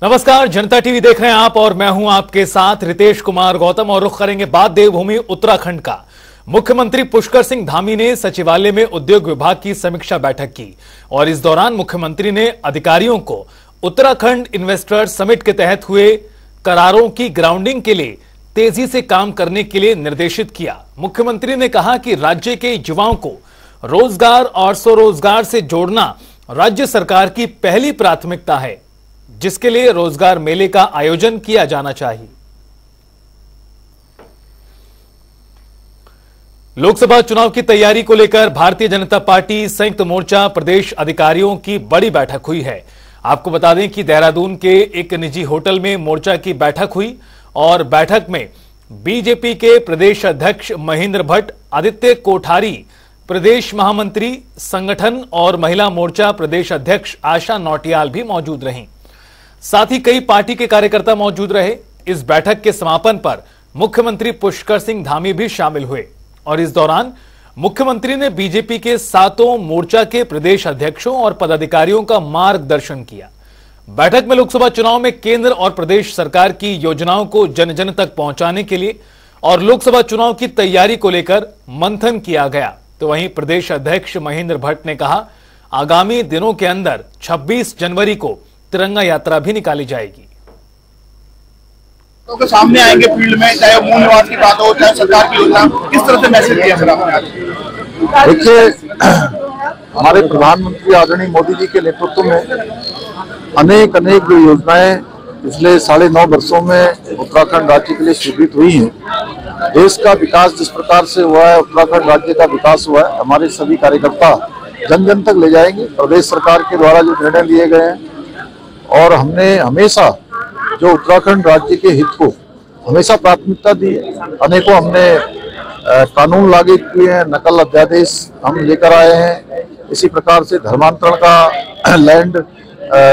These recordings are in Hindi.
नमस्कार, जनता टीवी देख रहे हैं आप और मैं हूं आपके साथ रितेश कुमार गौतम। और रुख करेंगे बात देवभूमि उत्तराखंड का। मुख्यमंत्री पुष्कर सिंह धामी ने सचिवालय में उद्योग विभाग की समीक्षा बैठक की और इस दौरान मुख्यमंत्री ने अधिकारियों को उत्तराखंड इन्वेस्टर्स समिट के तहत हुए करारों की ग्राउंडिंग के लिए तेजी से काम करने के लिए निर्देशित किया। मुख्यमंत्री ने कहा कि राज्य के युवाओं को रोजगार और स्वरोजगार से जोड़ना राज्य सरकार की पहली प्राथमिकता है, जिसके लिए रोजगार मेले का आयोजन किया जाना चाहिए। लोकसभा चुनाव की तैयारी को लेकर भारतीय जनता पार्टी संयुक्त मोर्चा प्रदेश अधिकारियों की बड़ी बैठक हुई है। आपको बता दें कि देहरादून के एक निजी होटल में मोर्चा की बैठक हुई और बैठक में बीजेपी के प्रदेश अध्यक्ष महेंद्र भट्ट, आदित्य कोठारी प्रदेश महामंत्री संगठन और महिला मोर्चा प्रदेश अध्यक्ष आशा नौटियाल भी मौजूद रहीं। साथ ही कई पार्टी के कार्यकर्ता मौजूद रहे। इस बैठक के समापन पर मुख्यमंत्री पुष्कर सिंह धामी भी शामिल हुए और इस दौरान मुख्यमंत्री ने बीजेपी के 7 मोर्चा के प्रदेश अध्यक्षों और पदाधिकारियों का मार्गदर्शन किया। बैठक में लोकसभा चुनाव में केंद्र और प्रदेश सरकार की योजनाओं को जन जन तक पहुंचाने के लिए और लोकसभा चुनाव की तैयारी को लेकर मंथन किया गया। तो वहीं प्रदेश अध्यक्ष महेंद्र भट्ट ने कहा, आगामी दिनों के अंदर 26 जनवरी को तिरंगा यात्रा भी निकाली जाएगी। तो सामने आएंगे फील्ड में, चाहे मूल निवास की बात हो चाहे सरकार की योजना, किस तरह से मैसेज दिया सर? देखिए, हमारे प्रधानमंत्री आदरणीय मोदी जी के नेतृत्व में अनेक जो योजनाएं पिछले 9.5 वर्षों में उत्तराखंड राज्य के लिए स्वीकृत हुई हैं। देश का विकास जिस प्रकार से हुआ है, उत्तराखंड राज्य का विकास हुआ है, हमारे सभी कार्यकर्ता जन जन तक ले जाएंगे। प्रदेश सरकार के द्वारा जो निर्णय लिए गए हैं और हमने हमेशा जो उत्तराखंड राज्य के हित को हमेशा प्राथमिकता दी है। अनेकों हमने कानून लागू किए हैं, नकल अध्यादेश हम लेकर आए हैं। इसी प्रकार से धर्मांतरण का लैंड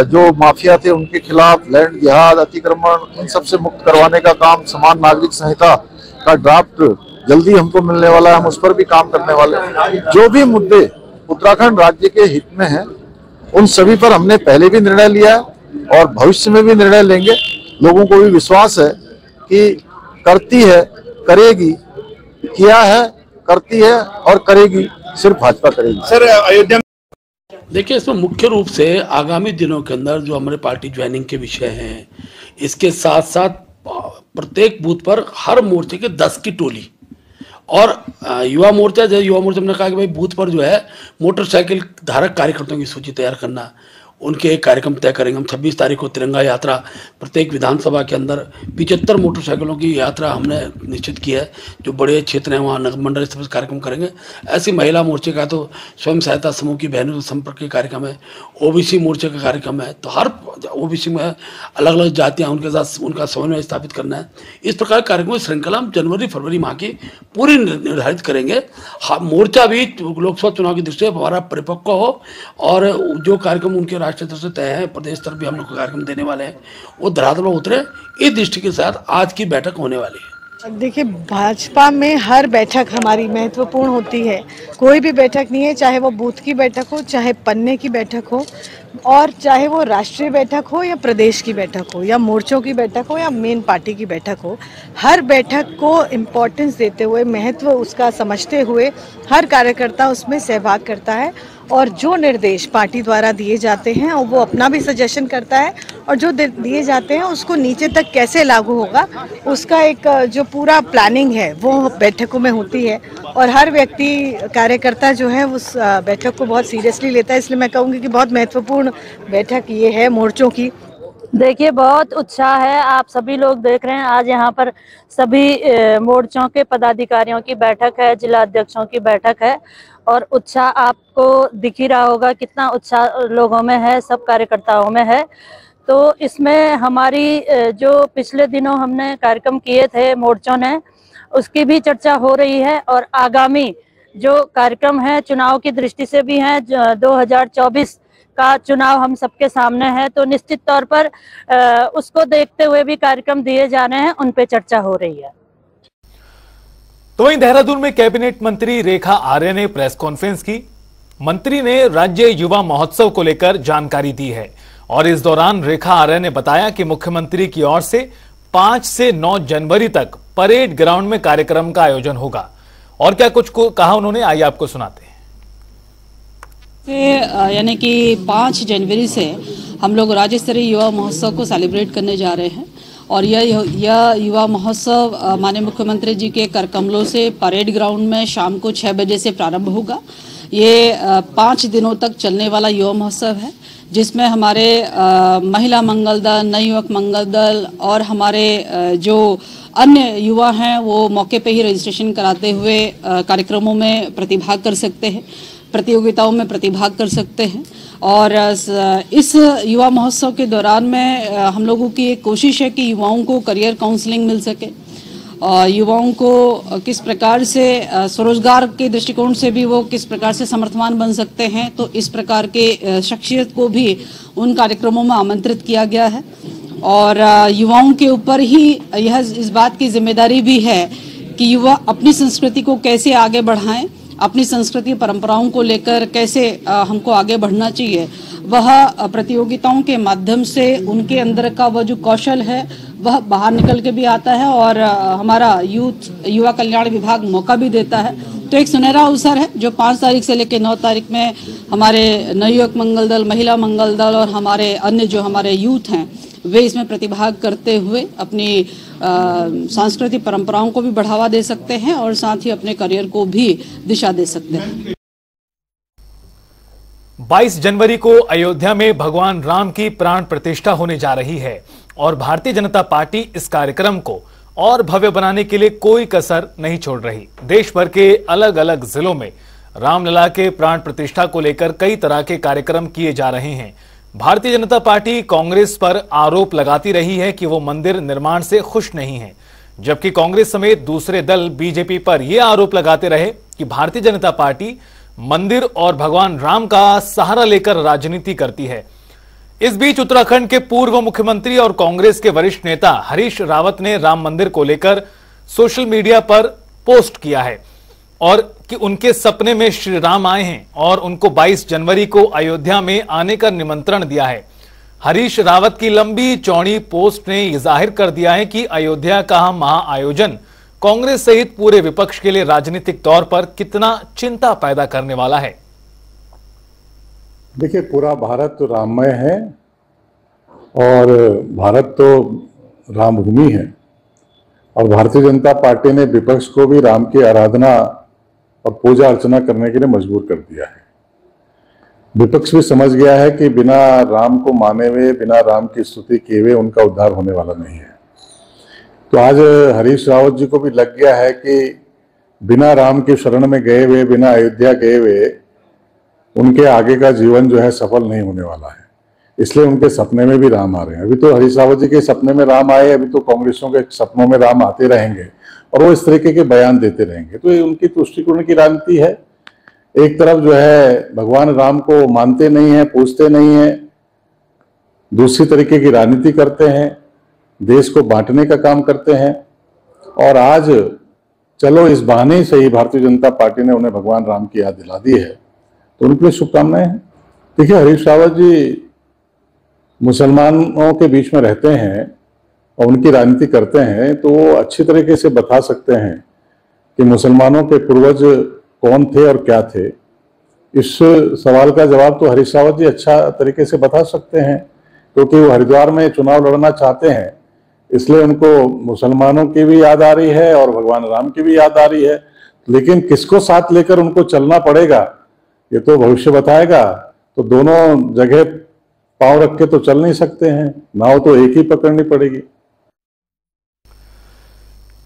जो माफिया थे उनके खिलाफ लैंड जिहाद, अतिक्रमण, इन सबसे मुक्त करवाने का काम, समान नागरिक संहिता का ड्राफ्ट जल्दी हमको मिलने वाला है, हम उस पर भी काम करने वाले हैं। जो भी मुद्दे उत्तराखंड राज्य के हित में हैं, उन सभी पर हमने पहले भी निर्णय लिया है और भविष्य में भी निर्णय लेंगे। लोगों को भी विश्वास है कि करती है, करेगी, किया है, करती है और करेगी, सिर्फ भाजपा करेगी। सर, अयोध्या देखिए, इसमें मुख्य रूप से आगामी दिनों के अंदर जो हमारे पार्टी ज्वाइनिंग के विषय हैं, इसके साथ साथ प्रत्येक बूथ पर हर मोर्चे के 10 की टोली और युवा मोर्चा हमने कहा कि भाई बूथ पर जो है मोटरसाइकिल धारक कार्यकर्ताओं की सूची तैयार करना, उनके एक कार्यक्रम तय करेंगे। हम 26 तारीख को तिरंगा यात्रा प्रत्येक विधानसभा के अंदर 75 मोटरसाइकिलों की यात्रा हमने निश्चित की है। जो बड़े क्षेत्र हैं वहाँ नगर मंडल स्तर पर कार्यक्रम करेंगे। ऐसी महिला मोर्चे का तो स्वयं सहायता समूह की बहनों से संपर्क के कार्यक्रम है, ओबीसी मोर्चे का कार्यक्रम है। तो हर ओबीसी में अलग अलग जातियाँ, उनके साथ उनका समन्वय स्थापित करना है। इस प्रकार कार्यक्रमों की श्रृंखला हम जनवरी फरवरी माह की पूरी निर्धारित करेंगे। मोर्चा भी लोकसभा चुनाव की दृष्टि से हमारा परिपक्व हो और जो कार्यक्रम उनके राष्ट्रीय स्तर से तय है, प्रदेश स्तर भी हम लोग कार्यक्रम देने वाले हैं, वो धरातल पर उतरे। इस दृष्टि के साथ आज की बैठक होने वाली है। देखिए, भाजपा में हर बैठक हमारी महत्वपूर्ण होती है। कोई भी बैठक नहीं है, चाहे वो बूथ की बैठक हो, चाहे पन्ने की बैठक हो, और चाहे वो राष्ट्रीय बैठक हो या प्रदेश की बैठक हो या मोर्चों की बैठक हो या मेन पार्टी की बैठक हो, हर बैठक को इम्पोर्टेंस देते हुए, महत्व उसका समझते हुए हर कार्यकर्ता उसमें सहभाग करता है और जो निर्देश पार्टी द्वारा दिए जाते हैं और वो अपना भी सजेशन करता है और जो दिए जाते हैं उसको नीचे तक कैसे लागू होगा, उसका एक जो पूरा प्लानिंग है वो बैठकों में होती है। और हर व्यक्ति कार्यकर्ता जो है उस बैठक को बहुत सीरियसली लेता है। इसलिए मैं कहूँगी कि बहुत महत्वपूर्ण बैठक ये है मोर्चों की। देखिए, बहुत उत्साह है। आप सभी लोग देख रहे हैं, आज यहाँ पर सभी मोर्चों के पदाधिकारियों की बैठक है, जिला अध्यक्षों की बैठक है और उत्साह आपको दिख ही रहा होगा कितना उत्साह लोगों में है, सब कार्यकर्ताओं में है। तो इसमें हमारी जो पिछले दिनों हमने कार्यक्रम किए थे मोर्चों ने, उसकी भी चर्चा हो रही है और आगामी जो कार्यक्रम है चुनाव की दृष्टि से भी है। 2024 का चुनाव हम सबके सामने है, तो निश्चित तौर पर उसको देखते हुए भी कार्यक्रम दिए जा रहे हैं, उन पे चर्चा हो रही है। तो वहीं देहरादून में कैबिनेट मंत्री रेखा आर्य ने प्रेस कॉन्फ्रेंस की। मंत्री ने राज्य युवा महोत्सव को लेकर जानकारी दी है और इस दौरान रेखा आर्य ने बताया कि मुख्यमंत्री की ओर से 5 से 9 जनवरी तक परेड ग्राउंड में कार्यक्रम का आयोजन होगा। और क्या कुछ को कहा उन्होंने, आइए आपको सुनाते हैं। यानी कि 5 जनवरी से हम लोग राज्य स्तरीय युवा महोत्सव को सेलिब्रेट करने जा रहे हैं और यह युवा महोत्सव माननीय मुख्यमंत्री जी के कर कमलों से परेड ग्राउंड में शाम को 6 बजे से प्रारंभ होगा। ये 5 दिनों तक चलने वाला युवा महोत्सव है, जिसमें हमारे महिला मंगल दल, नवयुवक मंगल दल और हमारे जो अन्य युवा हैं वो मौके पे ही रजिस्ट्रेशन कराते हुए कार्यक्रमों में प्रतिभाग कर सकते हैं, प्रतियोगिताओं में प्रतिभाग कर सकते हैं। और इस युवा महोत्सव के दौरान में हम लोगों की एक कोशिश है कि युवाओं को करियर काउंसलिंग मिल सके और युवाओं को किस प्रकार से स्वरोजगार के दृष्टिकोण से भी वो किस प्रकार से समर्थवान बन सकते हैं, तो इस प्रकार के शख्सियत को भी उन कार्यक्रमों में आमंत्रित किया गया है। और युवाओं के ऊपर ही यह इस बात की जिम्मेदारी भी है कि युवा अपनी संस्कृति को कैसे आगे बढ़ाएं, अपनी संस्कृति परंपराओं को लेकर कैसे हमको आगे बढ़ना चाहिए, वह प्रतियोगिताओं के माध्यम से उनके अंदर का वह जो कौशल है वह बाहर निकल के भी आता है और हमारा युवा कल्याण विभाग मौका भी देता है। तो एक सुनहरा अवसर है जो 5 तारीख से लेकर 9 तारीख में हमारे नवयुवक मंगल दल, महिला मंगल दल और हमारे अन्य जो हमारे यूथ हैं वे इसमें प्रतिभाग करते हुए अपनी सांस्कृतिक परंपराओं को भी बढ़ावा दे सकते हैं और साथ ही अपने करियर को भी दिशा दे सकते हैं। 22 जनवरी को अयोध्या में भगवान राम की प्राण प्रतिष्ठा होने जा रही है और भारतीय जनता पार्टी इस कार्यक्रम को और भव्य बनाने के लिए कोई कसर नहीं छोड़ रही। देश भर के अलग अलग जिलों में रामलला के प्राण प्रतिष्ठा को लेकर कई तरह के कार्यक्रम किए जा रहे हैं। भारतीय जनता पार्टी कांग्रेस पर आरोप लगाती रही है कि वो मंदिर निर्माण से खुश नहीं है, जबकि कांग्रेस समेत दूसरे दल बीजेपी पर यह आरोप लगाते रहे कि भारतीय जनता पार्टी मंदिर और भगवान राम का सहारा लेकर राजनीति करती है। इस बीच उत्तराखंड के पूर्व मुख्यमंत्री और कांग्रेस के वरिष्ठ नेता हरीश रावत ने राम मंदिर को लेकर सोशल मीडिया पर पोस्ट किया है और कि उनके सपने में श्री राम आए हैं और उनको 22 जनवरी को अयोध्या में आने का निमंत्रण दिया है। हरीश रावत की लंबी चौड़ी पोस्ट ने यह जाहिर कर दिया है कि अयोध्या का महाआयोजन कांग्रेस सहित पूरे विपक्ष के लिए राजनीतिक तौर पर कितना चिंता पैदा करने वाला है। देखिए, पूरा भारत तो राममय है और भारत तो रामभूमि है और भारतीय जनता पार्टी ने विपक्ष को भी राम की आराधना और पूजा अर्चना करने के लिए मजबूर कर दिया है। विपक्ष भी समझ गया है कि बिना राम को माने हुए, बिना राम की स्तुति किए हुए उनका उद्धार होने वाला नहीं है। तो आज हरीश रावत जी को भी लग गया है कि बिना राम की शरण में गए हुए, बिना अयोध्या गए हुए उनके आगे का जीवन जो है सफल नहीं होने वाला है, इसलिए उनके सपने में भी राम आ रहे हैं। अभी तो हरीश रावत जी के सपने में राम आए, अभी तो कांग्रेसियों के सपनों में राम आते रहेंगे और वो इस तरीके के बयान देते रहेंगे। तो ये उनकी तुष्टिकरण की राजनीति है। एक तरफ जो है भगवान राम को मानते नहीं है, पूजते नहीं है, दूसरी तरीके की राजनीति करते हैं, देश को बांटने का काम करते हैं और आज चलो इस बहाने से ही भारतीय जनता पार्टी ने उन्हें भगवान राम की याद दिला दी है, तो उनके लिए शुभकामनाएं हैं। देखिए, हरीश रावत जी मुसलमानों के बीच में रहते हैं और उनकी राजनीति करते हैं, तो वो अच्छी तरीके से बता सकते हैं कि मुसलमानों के पूर्वज कौन थे और क्या थे। इस सवाल का जवाब तो हरीश रावत जी अच्छा तरीके से बता सकते हैं, क्योंकि वो हरिद्वार में चुनाव लड़ना चाहते हैं, इसलिए उनको मुसलमानों की भी याद आ रही है और भगवान राम की भी याद आ रही है। लेकिन किसको साथ लेकर उनको चलना पड़ेगा ये तो भविष्य बताएगा। तो दोनों जगह पांव रख के तो चल नहीं सकते हैं, नाव तो एक ही पकड़नी पड़ेगी।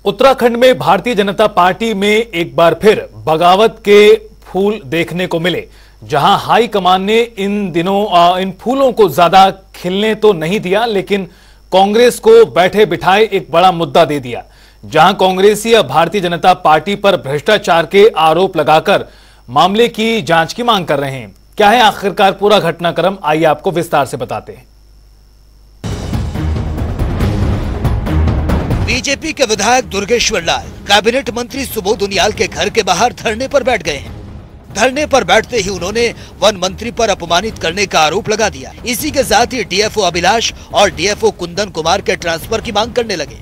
उत्तराखंड में भारतीय जनता पार्टी में एक बार फिर बगावत के फूल देखने को मिले, जहां हाई कमान ने इन दिनों इन फूलों को ज्यादा खिलने तो नहीं दिया, लेकिन कांग्रेस को बैठे बिठाए एक बड़ा मुद्दा दे दिया, जहां कांग्रेसी अब भारतीय जनता पार्टी पर भ्रष्टाचार के आरोप लगाकर मामले की जांच की मांग कर रहे हैं। क्या है आखिरकार पूरा घटनाक्रम, आइए आपको विस्तार से बताते हैं। बीजेपी के विधायक दुर्गेश्वर लाल कैबिनेट मंत्री सुबोध उनियाल के घर के बाहर धरने पर बैठ गए हैं। धरने पर बैठते ही उन्होंने वन मंत्री पर अपमानित करने का आरोप लगा दिया। इसी के साथ ही डीएफओ अभिलाष और डीएफओ कुंदन कुमार के ट्रांसफर की मांग करने लगे,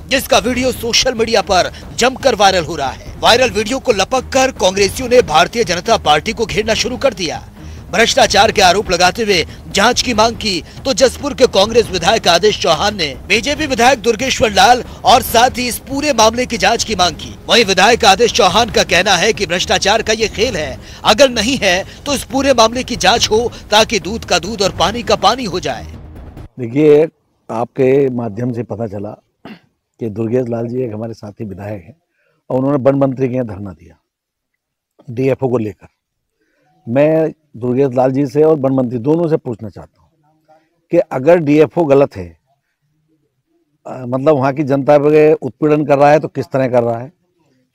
जिसका वीडियो सोशल मीडिया पर जमकर वायरल हो रहा है। वायरल वीडियो को लपककर कांग्रेसियों ने भारतीय जनता पार्टी को घेरना शुरू कर दिया। भ्रष्टाचार के आरोप लगाते हुए जांच की मांग की तो जसपुर के कांग्रेस विधायक आदेश चौहान ने बीजेपी विधायक दुर्गेश्वर लाल और साथ ही इस पूरे मामले की जांच की मांग की। वहीं विधायक आदेश चौहान का कहना है कि भ्रष्टाचार का ये खेल है, अगर नहीं है तो इस पूरे मामले की जांच हो ताकि दूध का दूध और पानी का पानी हो जाए। देखिए, आपके माध्यम से पता चला कि दुर्गेश लाल जी एक हमारे साथी विधायक हैं और उन्होंने वन मंत्री के यहाँ धरना दिया डीएफओ को लेकर। मैं दुर्गेश लाल जी से और वन मंत्री दोनों से पूछना चाहता हूँ कि अगर डीएफओ गलत है, मतलब वहाँ की जनता पे उत्पीड़न कर रहा है तो किस तरह कर रहा है,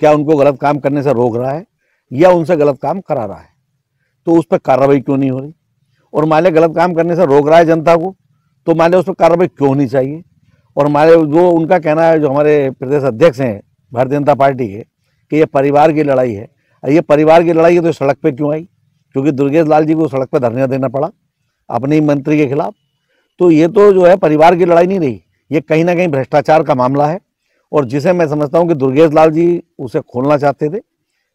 क्या उनको गलत काम करने से रोक रहा है या उनसे गलत काम करा रहा है, तो उस पर कार्रवाई क्यों नहीं हो रही? और मान लिया गलत काम करने से रोक रहा है जनता को, तो मान लिया उस पर कार्रवाई क्यों होनी चाहिए? और हमारे जो उनका कहना है, जो हमारे प्रदेश अध्यक्ष हैं भारतीय जनता पार्टी के, कि ये परिवार की लड़ाई है। ये परिवार की लड़ाई है तो सड़क पे क्यों आई? क्योंकि दुर्गेश लाल जी को सड़क पे धरना देना पड़ा अपने ही मंत्री के खिलाफ। तो ये तो जो है परिवार की लड़ाई नहीं रही, ये कहीं ना कहीं भ्रष्टाचार का मामला है, और जिसे मैं समझता हूँ कि दुर्गेश लाल जी उसे खोलना चाहते थे,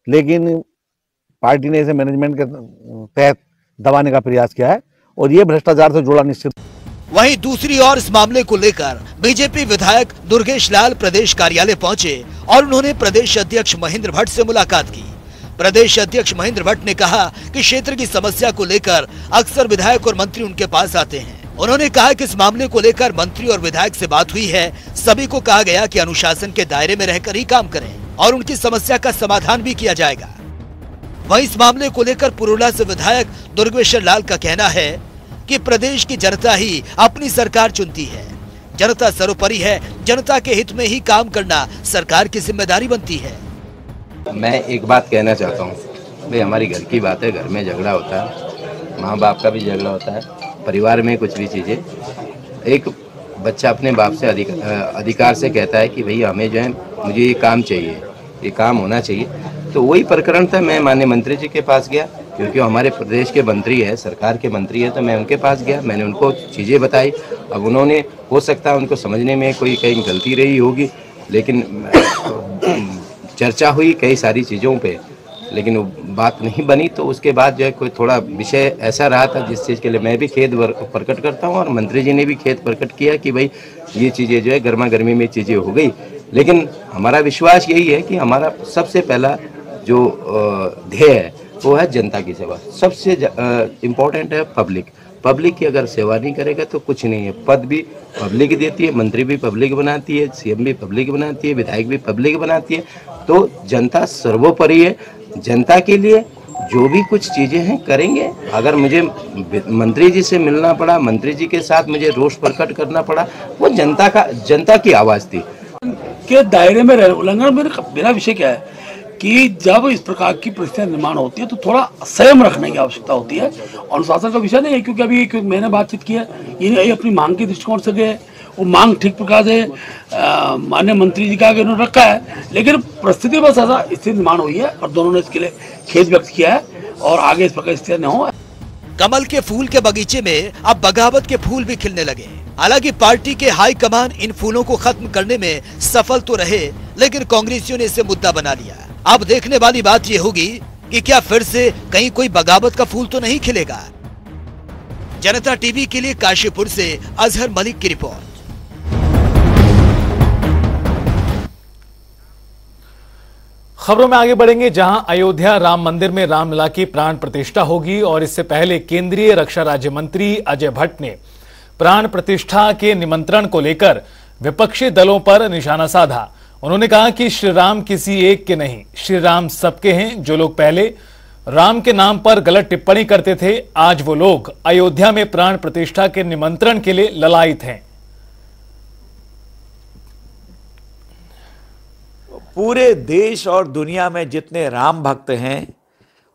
लेकिन पार्टी ने इसे मैनेजमेंट के तहत दबाने का प्रयास किया है और ये भ्रष्टाचार से जुड़ा निश्चित। वहीं दूसरी ओर इस मामले को लेकर बीजेपी विधायक दुर्गेश लाल प्रदेश कार्यालय पहुंचे और उन्होंने प्रदेश अध्यक्ष महेंद्र भट्ट से मुलाकात की। प्रदेश अध्यक्ष महेंद्र भट्ट ने कहा कि क्षेत्र की समस्या को लेकर अक्सर विधायक और मंत्री उनके पास आते हैं। उन्होंने कहा कि इस मामले को लेकर मंत्री और विधायक से बात हुई है। सभी को कहा गया कि अनुशासन के दायरे में रहकर ही काम करें और उनकी समस्या का समाधान भी किया जाएगा। वहीं इस मामले को लेकर पुरोला से विधायक दुर्गेश्वर लाल का कहना है कि प्रदेश की जनता ही अपनी सरकार चुनती है, जनता सर्वोपरि है, जनता के हित में ही काम करना सरकार की जिम्मेदारी बनती है। मैं एक बात कहना चाहता हूँ भाई, हमारी घर की बात है, घर में झगड़ा होता है, माँ बाप का भी झगड़ा होता है, परिवार में कुछ भी चीज़ें, एक बच्चा अपने बाप से अधिकार से कहता है कि भैया हमें जो है मुझे ये काम चाहिए, ये काम होना चाहिए। तो वही प्रकरण था, मैं माननीय मंत्री जी के पास गया, क्योंकि हमारे प्रदेश के मंत्री है, सरकार के मंत्री है, तो मैं उनके पास गया, मैंने उनको चीज़ें बताई। अब उन्होंने, हो सकता है उनको समझने में कोई कहीं गलती रही होगी, लेकिन चर्चा हुई कई सारी चीज़ों पे, लेकिन वो बात नहीं बनी। तो उसके बाद जो है कोई थोड़ा विषय ऐसा रहा था जिस चीज़ के लिए मैं भी खेद प्रकट करता हूँ और मंत्री जी ने भी खेद प्रकट किया कि भाई ये चीज़ें जो है गर्मा गर्मी में चीज़ें हो गई। लेकिन हमारा विश्वास यही है कि हमारा सबसे पहला जो ध्येय है वो है जनता की सेवा। सबसे इम्पोर्टेंट है पब्लिक की अगर सेवा नहीं करेगा तो कुछ नहीं है। पद भी पब्लिक देती है, मंत्री भी पब्लिक बनाती है, सीएम भी पब्लिक बनाती है, विधायक भी पब्लिक बनाती है। तो जनता सर्वोपरि है, जनता के लिए जो भी कुछ चीज़ें हैं करेंगे। अगर मुझे मंत्री जी से मिलना पड़ा, मंत्री जी के साथ मुझे रोष प्रकट करना पड़ा, वो जनता की आवाज़ थी। के दायरे में उल्लंघन मेरा विषय क्या है कि जब इस प्रकार की परिस्थितियां निर्माण होती है तो थोड़ा संयम रखने की आवश्यकता होती है। अनुशासन का विषय नहीं है, क्योंकि अभी मैंने बातचीत की है, ये अपनी मांग के दृष्टिकोण से गए, वो मांग ठीक प्रकार से माननीय मंत्री जी का आगे उन्होंने रखा है, लेकिन परिस्थिति बस ऐसा स्थिति निर्माण हुई है और दोनों ने इसके लिए खेद व्यक्त किया है और आगे इस प्रकार स्थिति न हो। कमल के फूल के बगीचे में अब बगावत के फूल भी खिलने लगे। हालांकि पार्टी के हाईकमान इन फूलों को खत्म करने में सफल तो रहे, लेकिन कांग्रेसियों ने इसे मुद्दा बना लिया। अब देखने वाली बात ये होगी कि क्या फिर से कहीं कोई बगावत का फूल तो नहीं खिलेगा। जनता टीवी के लिए काशीपुर से अजहर मलिक की रिपोर्ट। खबरों में आगे बढ़ेंगे, जहां अयोध्या राम मंदिर में रामलला की प्राण प्रतिष्ठा होगी और इससे पहले केंद्रीय रक्षा राज्य मंत्री अजय भट्ट ने प्राण प्रतिष्ठा के निमंत्रण को लेकर विपक्षी दलों पर निशाना साधा। उन्होंने कहा कि श्री राम किसी एक के नहीं, श्री राम सबके हैं। जो लोग पहले राम के नाम पर गलत टिप्पणी करते थे, आज वो लोग अयोध्या में प्राण प्रतिष्ठा के निमंत्रण के लिए ललायित हैं। पूरे देश और दुनिया में जितने राम भक्त हैं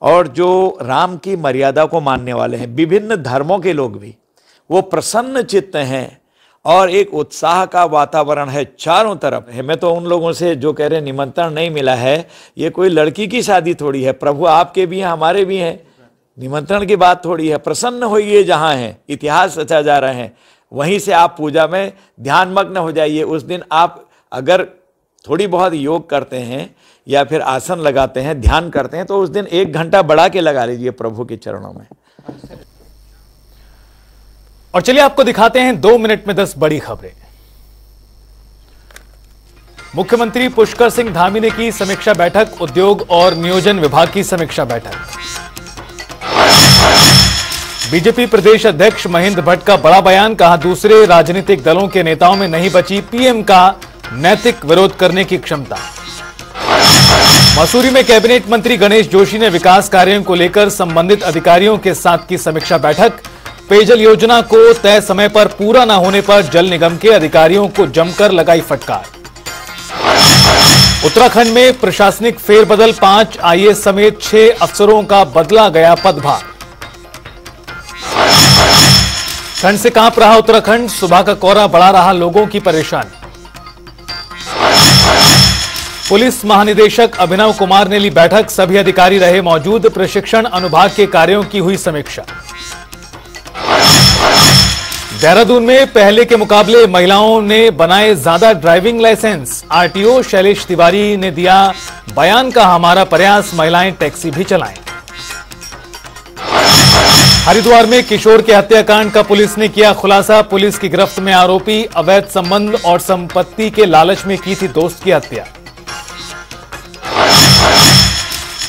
और जो राम की मर्यादा को मानने वाले हैं, विभिन्न धर्मों के लोग भी, वो प्रसन्न चित्त हैं और एक उत्साह का वातावरण है चारों तरफ। हमें तो उन लोगों से जो कह रहे निमंत्रण नहीं मिला है, ये कोई लड़की की शादी थोड़ी है, प्रभु आपके भी हैं हमारे भी हैं, निमंत्रण की बात थोड़ी है। प्रसन्न होइए जहाँ हैं, इतिहास रचा जा रहे हैं, वहीं से आप पूजा में ध्यानमग्न हो जाइए। उस दिन आप अगर थोड़ी बहुत योग करते हैं या फिर आसन लगाते हैं, ध्यान करते हैं, तो उस दिन 1 घंटा बढ़ा के लगा लीजिए प्रभु के चरणों में। और चलिए आपको दिखाते हैं 2 मिनट में 10 बड़ी खबरें। मुख्यमंत्री पुष्कर सिंह धामी ने की समीक्षा बैठक, उद्योग और नियोजन विभाग की समीक्षा बैठक। बीजेपी प्रदेश अध्यक्ष महेंद्र भट्ट का बड़ा बयान, कहा दूसरे राजनीतिक दलों के नेताओं में नहीं बची पीएम का नैतिक विरोध करने की क्षमता। मसूरी में कैबिनेट मंत्री गणेश जोशी ने विकास कार्यों को लेकर संबंधित अधिकारियों के साथ की समीक्षा बैठक। पेयजल योजना को तय समय पर पूरा न होने पर जल निगम के अधिकारियों को जमकर लगाई फटकार। उत्तराखंड में प्रशासनिक फेरबदल, 5 आईएएस समेत 6 अफसरों का बदला गया पदभार। ठंड से कांप रहा उत्तराखंड, सुबह का कोहरा बढ़ा रहा लोगों की परेशानी। पुलिस महानिदेशक अभिनव कुमार ने ली बैठक, सभी अधिकारी रहे मौजूद, प्रशिक्षण अनुभाग के कार्यों की हुई समीक्षा। देहरादून में पहले के मुकाबले महिलाओं ने बनाए ज्यादा driving licence, RTO Shailesh Tiwari ने दिया बयान, का हमारा प्रयास महिलाएं टैक्सी भी चलाएं। हरिद्वार में किशोर के हत्याकांड का पुलिस ने किया खुलासा, पुलिस की गिरफ्त में आरोपी अवैध संबंध और संपत्ति के लालच में की थी दोस्त की हत्या।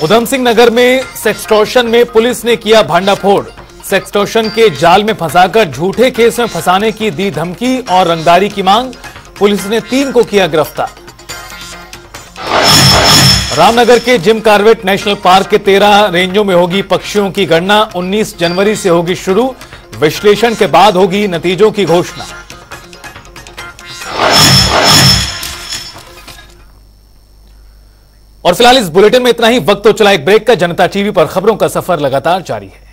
उधम सिंह नगर में सेक्सटॉर्शन में पुलिस ने किया भांडाफोड़, सेक्सटॉर्शन के जाल में फंसाकर झूठे केस में फंसाने की दी धमकी और रंगदारी की मांग, पुलिस ने 3 को किया गिरफ्तार। रामनगर के जिम कॉर्बेट नेशनल पार्क के 13 रेंजों में होगी पक्षियों की गणना, 19 जनवरी से होगी शुरू, विश्लेषण के बाद होगी नतीजों की घोषणा। और फिलहाल इस बुलेटिन में इतना ही। वक्त तो चला एक ब्रेक का। जनता टीवी पर खबरों का सफर लगातार जारी है।